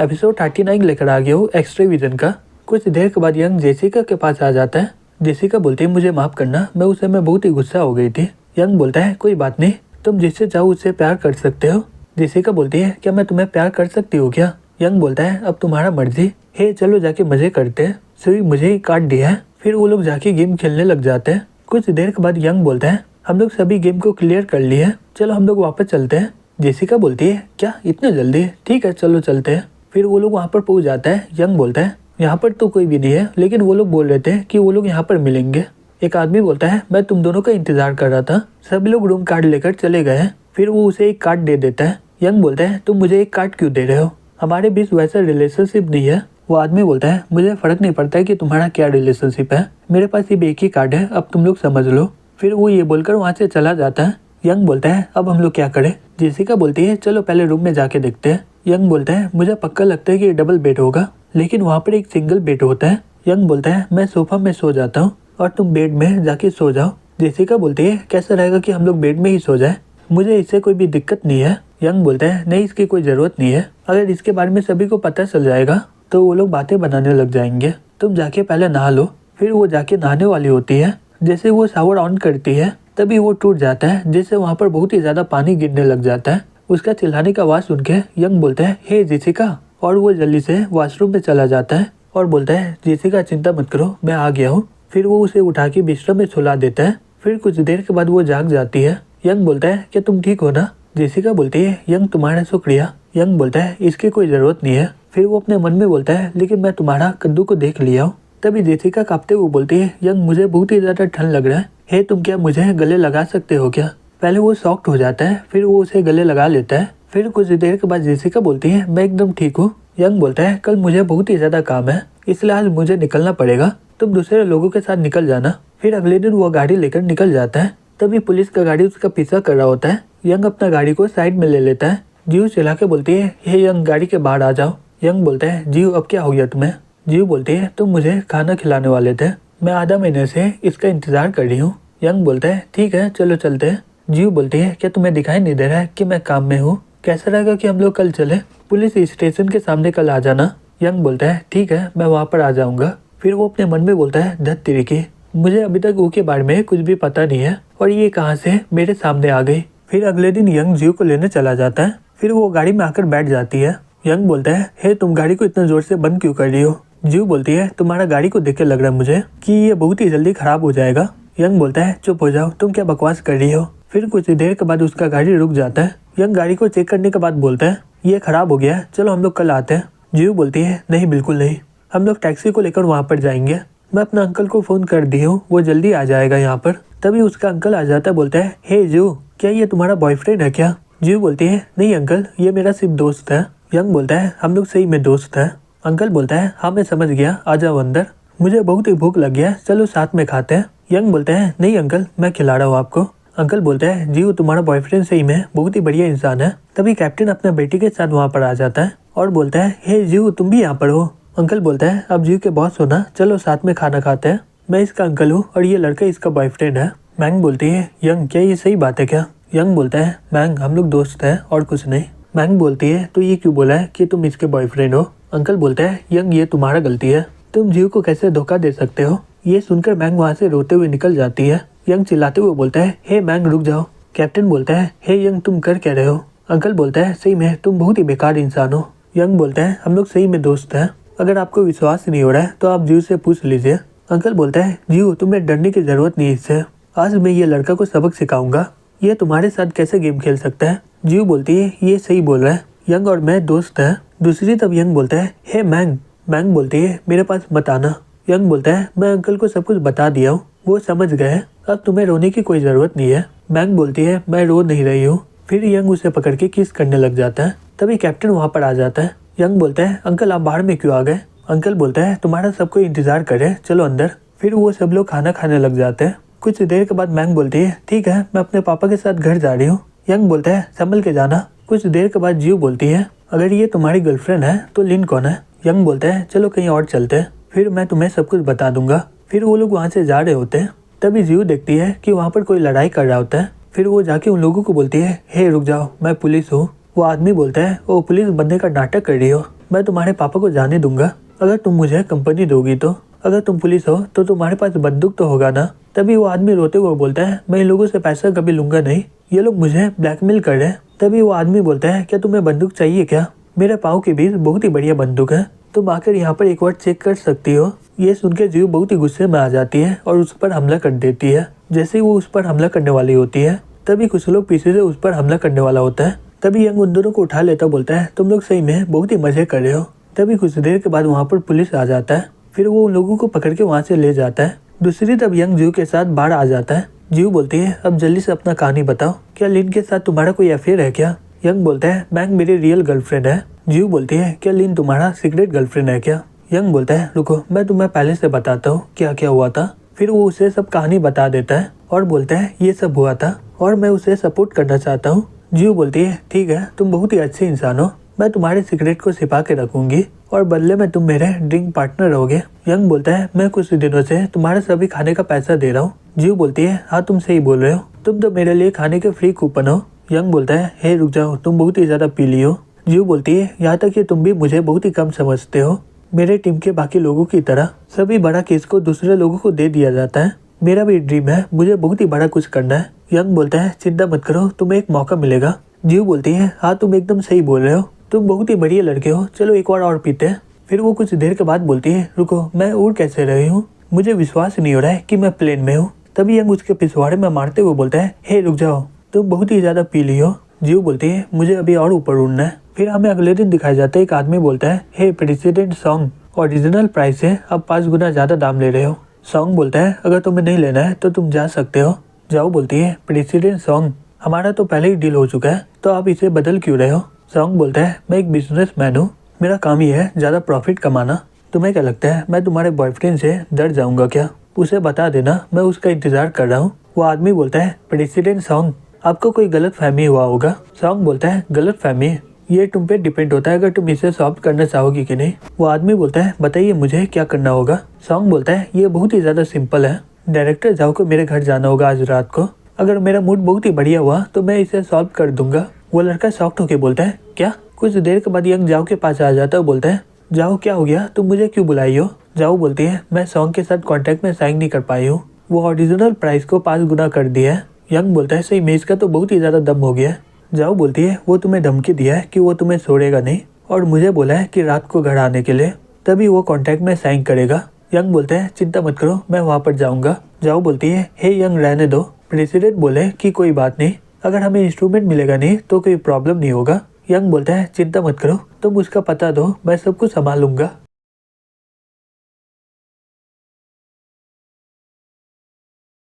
Episode 39 लेकर आ गया हूँ एक्स्ट्रा विजन का। कुछ देर के बाद यंग जेसिका के पास आ जाता है। जेसिका बोलती है मुझे माफ करना, मैं उस समय बहुत ही गुस्सा हो गई थी। यंग बोलता है कोई बात नहीं, तुम जिससे चाहो उससे प्यार कर सकते हो। जेसिका बोलती है क्या मैं तुम्हें प्यार कर सकती हूँ क्या? यंग बोलता है अब तुम्हारा मर्जी, हे चलो जाके मजे करते हैं, सुई मुझे ही काट दिया है। फिर वो लोग जाके गेम खेलने लग जाते हैं। कुछ देर के बाद यंग बोलता है हम लोग सभी गेम को क्लियर कर लिए हैं, चलो हम लोग वापस चलते हैं। जेसिका बोलती है क्या इतने जल्दी? ठीक है चलो चलते हैं। फिर वो लोग वहाँ पर पहुँच जाता है। यंग बोलता है यहाँ पर तो कोई भी नहीं है, लेकिन वो लोग बोल रहे थे कि वो लोग यहाँ पर मिलेंगे। एक आदमी बोलता है मैं तुम दोनों का इंतजार कर रहा था। सभी लोग रूम कार्ड लेकर चले गए हैं। फिर वो उसे एक कार्ड दे देता है। यंग बोलता है तुम मुझे एक कार्ड क्यों दे रहे हो, हमारे बीच वैसा रिलेशनशिप नहीं है। वो आदमी बोलता है मुझे फर्क नहीं पड़ता है कि तुम्हारा क्या रिलेशनशिप है, मेरे पास सिर्फ एक ही कार्ड है, अब तुम लोग समझ लो। फिर वो ये बोलकर वहाँ से चला जाता है। यंग बोलता है अब हम लोग क्या करें? जेसिका बोलती है चलो पहले रूम में जाके देखते हैं। यंग बोलता है मुझे पक्का लगता है कि डबल बेड होगा, लेकिन वहाँ पर एक सिंगल बेड होता है। यंग बोलता है मैं सोफा में सो जाता हूँ और तुम बेड में जाके सो जाओ। जेसिका बोलती है कैसा रहेगा कि हम लोग बेड में ही सो जाए, मुझे इससे कोई भी दिक्कत नहीं है। यंग बोलता है नहीं इसकी कोई जरूरत नहीं है, अगर इसके बारे में सभी को पता चल जाएगा तो वो लोग बातें बनाने लग जाएंगे, तुम जाके पहले नहा लो। फिर वो जाके नहाने वाली होती है। जैसे वो शावर ऑन करती है तभी वो टूट जाता है, जिससे वहाँ पर बहुत ही ज्यादा पानी गिरने लग जाता है। उसका चिल्लाने का आवाज सुन के यंग बोलता है हे जेसिका, और वो जल्दी से वॉशरूम में चला जाता है और बोलता है जेसिका चिंता मत करो मैं आ गया हूँ। फिर वो उसे उठा के बिस्तर में सुला देता है। फिर कुछ देर के बाद वो जाग जाती है। यंग बोलता है क्या तुम ठीक हो ना? जेसिका बोलती है यंग तुम्हारा शुक्रिया। यंग बोलता है इसकी कोई जरूरत नहीं है। फिर वो अपने मन में बोलता है लेकिन मैं तुम्हारा कद्दू को देख लिया हूँ। तभी जेसिका कांपते हुए बोलती है यंग मुझे बहुत ही ज्यादा ठंड लग रहा है, हे तुम क्या मुझे गले लगा सकते हो क्या? पहले वो शॉक्ड हो जाता है, फिर वो उसे गले लगा लेता है। फिर कुछ देर के बाद जेसिका बोलती है मैं एकदम ठीक हूँ। यंग बोलता है कल मुझे बहुत ही ज्यादा काम है, इसलिए आज मुझे निकलना पड़ेगा, तुम दूसरे लोगों के साथ निकल जाना। फिर अगले दिन वो गाड़ी लेकर निकल जाता है। तभी पुलिस का गाड़ी उसका पीछा कर रहा होता है। यंग अपना गाड़ी को साइड में ले लेता है। जीव चिल्ला के बोलती है हे यंग गाड़ी के बाहर आ जाओ। यंग बोलता है जीव अब क्या हो गया तुम्हें? जीव बोलती है तुम मुझे खाना खिलाने वाले थे, मैं आधा महीने से इसका इंतजार कर रही हूँ। यंग बोलता है ठीक है चलो चलते हैं। जीव बोलती है क्या तुम्हें दिखाई नहीं दे रहा है कि मैं काम में हूँ, कैसा रहेगा कि हम लोग कल चले, पुलिस स्टेशन के सामने कल आ जाना। यंग बोलता है ठीक है मैं वहाँ पर आ जाऊंगा। फिर वो अपने मन में बोलता है धत तेरी की, मुझे अभी तक वो के बारे में कुछ भी पता नहीं है और ये कहाँ से मेरे सामने आ गई। फिर अगले दिन यंग जीव को लेने चला जाता है। फिर वो गाड़ी में आकर बैठ जाती है। यंग बोलता है हे तुम गाड़ी को इतना जोर से बंद क्यों कर रही हो? जीव बोलती है तुम्हारा गाड़ी को देख के लग रहा है मुझे कि ये बहुत ही जल्दी खराब हो जाएगा। यंग बोलता है चुप हो जाओ, तुम क्या बकवास कर रही हो? फिर कुछ देर के बाद उसका गाड़ी रुक जाता है। यंग गाड़ी को चेक करने के बाद बोलता है ये खराब हो गया है, चलो हम लोग कल आते हैं। जीव बोलती है नहीं बिल्कुल नहीं, हम लोग टैक्सी को लेकर वहाँ पर जाएंगे, मैं अपना अंकल को फोन कर दी हूँ, वो जल्दी आ जाएगा यहाँ पर। तभी उसका अंकल आ जाता है, बोलता है हे जीव क्या ये तुम्हारा बॉयफ्रेंड है क्या? जीव बोलती है नहीं अंकल ये मेरा सिर्फ दोस्त है। यंग बोलता है हम लोग सही में दोस्त हैं। अंकल बोलता है हाँ मैं समझ गया, आ जाओ अंदर, मुझे बहुत ही भूख लग गया, चलो साथ में खाते हैं। यंग बोलता है नहीं अंकल मैं खिला रहा हूँ आपको। अंकल बोलता है जीव तुम्हारा बॉयफ्रेंड सही में बहुत ही बढ़िया इंसान है। तभी कैप्टन अपने बेटी के साथ वहाँ पर आ जाता है और बोलता है हे जीव तुम भी यहाँ पर हो? अंकल बोलता है अब जीव के बॉस हो ना, चलो साथ में खाना खाते हैं, मैं इसका अंकल हूँ और ये लड़का इसका बॉयफ्रेंड है। मैंग बोलती है यंग क्या ये सही बात है क्या? यंग बोलता है मैंग हम लोग दोस्त हैं और कुछ नहीं। मैंग बोलती है तो ये क्यों बोला है कि तुम इसके बॉयफ्रेंड हो? अंकल बोलता है यंग ये तुम्हारा गलती है, तुम जीव को कैसे धोखा दे सकते हो? ये सुनकर मैंग वहाँ से रोते हुए निकल जाती है। यंग चिल्लाते हुए बोलता है हे मैंग रुक जाओ। कैप्टन बोलता है हे यंग तुम कर क्या रहे हो? अंकल बोलता है सही में तुम बहुत ही बेकार इंसान हो। यंग बोलता है हम लोग सही में दोस्त हैं, अगर आपको विश्वास नहीं हो रहा है तो आप जीव से पूछ लीजिए। अंकल बोलता है जीव तुम्हें डरने की जरूरत नहीं इससे, आज मैं ये लड़का को सबक सिखाऊंगा, ये तुम्हारे साथ कैसे गेम खेल सकता है। जीव बोलती है ये सही बोल रहा है, यंग और मैं दोस्त हैं। दूसरी तरफ यंग बोलता है हे मैंग। मैंग बोलती है मेरे पास मत आना। यंग बोलता है मैं अंकल को सब कुछ बता दिया हूँ, वो समझ गए, अब तुम्हें रोने की कोई जरूरत नहीं है। मैंग बोलती है मैं रो नहीं रही हूँ। फिर यंग उसे पकड़ के किस करने लग जाता है। तभी कैप्टन वहाँ पर आ जाता है। यंग बोलता है अंकल आप बाहर में क्यों आ गए? अंकल बोलता है तुम्हारा सबको इंतजार करे, चलो अंदर। फिर वो सब लोग खाना खाने लग जाते हैं। कुछ देर के बाद मैंग बोलती है ठीक है मैं अपने पापा के साथ घर जा रही हूँ। यंग बोलता है संभल के जाना। कुछ देर के बाद जीव बोलती है अगर ये तुम्हारी गर्लफ्रेंड है तो लिन कौन है? यंग बोलता है चलो कहीं और चलते हैं, फिर मैं तुम्हें सब कुछ बता दूंगा। फिर वो लोग वहाँ से जा रहे होते हैं। तभी जीव देखती है कि वहाँ पर कोई लड़ाई कर रहा होता है। फिर वो जाके उन लोगों को बोलती है हे रुक जाओ मैं पुलिस हूँ। वो आदमी बोलता है ओ पुलिस बनने का नाटक कर रही हो, मैं तुम्हारे पापा को जाने दूंगा अगर तुम मुझे कंपनी दोगी तो। अगर तुम पुलिस हो तो तुम्हारे पास बंदूक तो होगा ना। तभी वो आदमी रोते हुए बोलता है, मैं इन लोगों से पैसा कभी लूंगा नहीं, ये लोग मुझे ब्लैकमेल कर रहे हैं। तभी वो आदमी बोलता है, क्या तुम्हें बंदूक चाहिए क्या? मेरे पाँव के बीच बहुत ही बढ़िया बंदूक है, तुम आकर यहाँ पर एक बार चेक कर सकती हो। ये सुन के जीव बहुत ही गुस्से में आ जाती है और उस पर हमला कर देती है। जैसे ही वो उस पर हमला करने वाली होती है तभी कुछ लोग पीछे से उस पर हमला करने वाला होता है। तभी यंग उन दोनों को उठा लेता बोलता है, तुम लोग सही में बहुत ही मजे कर रहे हो। तभी कुछ देर के बाद वहाँ पर पुलिस आ जाता है, फिर वो उन लोगों को पकड़ के वहाँ से ले जाता है। दूसरी तरफ यंग जीव के साथ बाढ़ आ जाता है। जीव बोलती है, अब जल्दी से अपना कहानी बताओ, क्या लिन के साथ तुम्हारा कोई अफेयर है क्या? यंग बोलता है, बैंक मेरी रियल गर्लफ्रेंड है। जीव बोलती है, क्या लिन तुम्हारा सीक्रेट गर्लफ्रेंड है क्या? यंग बोलता है, रुको मैं तुम्हें पहले से बताता हूँ क्या क्या हुआ था। फिर वो उसे सब कहानी बता देता है और बोलता है, ये सब हुआ था और मैं उसे सपोर्ट करना चाहता हूँ। जीव बोलती है, ठीक है, तुम बहुत ही अच्छे इंसान हो, मैं तुम्हारे सीक्रेट को छिपा के रखूंगी और बदले में तुम मेरे ड्रिंक पार्टनर रहोगे। यंग बोलता है, मैं कुछ दिनों से तुम्हारे सभी खाने का पैसा दे रहा हूँ। जीव बोलती है, हाँ तुम सही बोल रहे हो, तुम तो मेरे लिए खाने के फ्री कूपन हो। यंग बोलता है, हे रुक जाओ, तुम बहुत ही ज्यादा पीली हो। जीव बोलती है, यहाँ तक कि तुम भी मुझे बहुत ही कम समझते हो। मेरे टीम के बाकी लोगों की तरह सभी बड़ा केस को दूसरे लोगों को दे दिया जाता है। मेरा भी ड्रीम है, मुझे बहुत ही बड़ा कुछ करना है। यंग बोलता है, चिंता मत करो, तुम्हें एक मौका मिलेगा। जीव बोलती है, हाँ तुम एकदम सही बोल रहे हो, तुम बहुत ही बढ़िया लड़के हो, चलो एक बार और पीते हैं। फिर वो कुछ देर के बाद बोलती है, रुको मैं उड़ कैसे रही हूँ, मुझे विश्वास नहीं हो रहा है कि मैं प्लेन में हूँ। तभी यंग उसके पिछवाड़े में मारते हुए बोलता है, हे रुक जाओ, तुम बहुत ही ज्यादा पीली हो। जीव बोलती है, मुझे अभी और ऊपर उड़ना है। फिर हमें अगले दिन दिखाया जाता है, एक आदमी बोलता है, हे प्रेसिडेंट सॉन्ग, ओरिजिनल प्राइस से अब 5 गुना ज्यादा दाम ले रहे हो। सॉन्ग बोलता है, अगर तुम्हें नहीं लेना है तो तुम जा सकते हो। जाओ बोलती है, प्रेसिडेंट सॉन्ग, हमारा तो पहले ही डील हो चुका है, तो आप इसे बदल क्यों रहे हो? सॉन्ग बोलता है, मैं एक बिजनेसमैन हूँ, मेरा काम ही है ज्यादा प्रॉफिट कमाना। तुम्हें क्या लगता है मैं तुम्हारे बॉयफ्रेंड से डर जाऊंगा क्या? उसे बता देना मैं उसका इंतजार कर रहा हूँ। वो आदमी बोलता है, प्रेसिडेंट सॉन्ग, आपको कोई गलत फहमी हुआ होगा। सॉन्ग बोलता है, गलत फहमी, ये तुम पे डिपेंड होता है अगर तुम इसे सॉल्व करना चाहोगी कि नहीं। वो आदमी बोलता है, बताइए मुझे क्या करना होगा। सॉन्ग बोलता है, ये बहुत ही ज्यादा सिंपल है, डायरेक्टर जाओ को मेरे घर जाना होगा आज रात को, अगर मेरा मूड बहुत ही बढ़िया हुआ तो मैं इसे सॉल्व कर दूंगा। वो लड़का शॉक्ड होके बोलता है, क्या? कुछ देर के बाद यंग जाओ के पास आ जाता है, बोलता है, जाओ क्या हो गया, तुम मुझे क्यों बुलाई हो? जाओ बोलती है, मैं सॉन्ग के साथ कॉन्ट्रैक्ट में साइन नहीं कर पाई हूँ, वो ओरिजिनल प्राइस को 5 गुना कर दिया है। यंग बोलता है, सही में इसका तो बहुत ही ज्यादा दम हो गया। जाओ बोलती है, वो तुम्हें धमकी दिया है कि वो तुम्हें छोड़ेगा नहीं और मुझे बोला है कि रात को घर आने के लिए, तभी वो कॉन्ट्रैक्ट में साइन करेगा। यंग बोलता है, चिंता मत करो, मैं वहाँ पर जाऊँगा। जाओ बोलती है, हे यंग रहने दो, प्रेसिडेंट बोले कि कोई बात नहीं, अगर हमें इंस्ट्रूमेंट मिलेगा नहीं तो कोई प्रॉब्लम नहीं होगा। यंग बोलता है, चिंता मत करो, तुम उसका पता दो, मैं सब कुछ संभालूंगा।